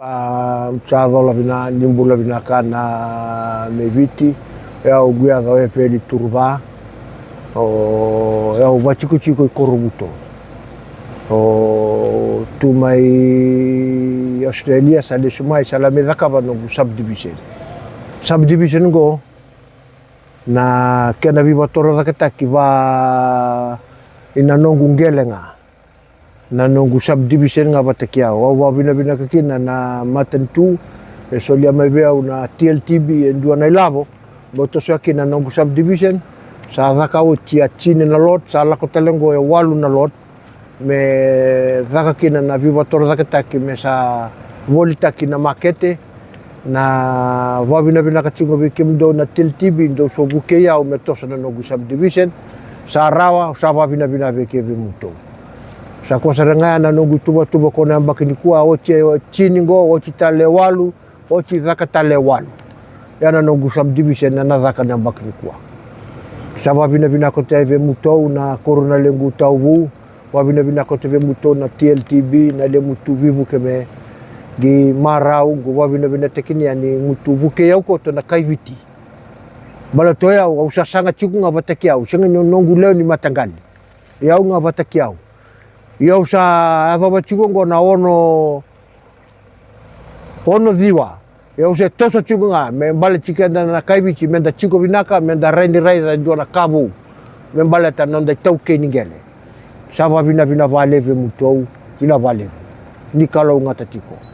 Mchadhola vina nimbula vina kana meviti ya uguya gawe peli turba o ya ubachiku chiko ikorubuto o tumai Australia sale sumai salame dhakaba no subdivision go na kena viva toro dhakataki va inanongu ngelenga na nongu subdivision nga batakia wa bina bina kakina na matentu solia mevea una TLTB ndua na ilavo boto soaki na nongu subdivision sa dhaka o tia chini na lot sa lako talengo ya walu na lot me dhaka kina na viva toro dhakataki me sa volitaki na makete na wabina bina kachungo bikimdo na TLTB ndo so buke ya umetosa na nongu subdivision sa rawa sa wabina bina beke vimuto sa kosaranga na nongu tuba kona mbakini kuwa oche chini ngo oche tale walu oche dhaka tale walu ya na nongu subdivision na dhaka na mbakini kuwa sa wabina bina kote eve muto na korona lengu taubu wabina bina kote eve muto na TLTB na le mutu vivu keme gi marau ngo wabina bina tekini yani mutu buke ya ukoto na kaiviti bala toya usasanga chiku nga batakiau senga nongu leo ni matangali ya nga batakiau ya usa adhoba chiku ngo na ono dhiwa ya usa toso chiku nga membale chikenda na kaiviti menda chiku binaka menda rendi raiza njua na kabu membale ta nonda tauke ningele sava bina valeve mutou bina valeve ni kalau ngata tiko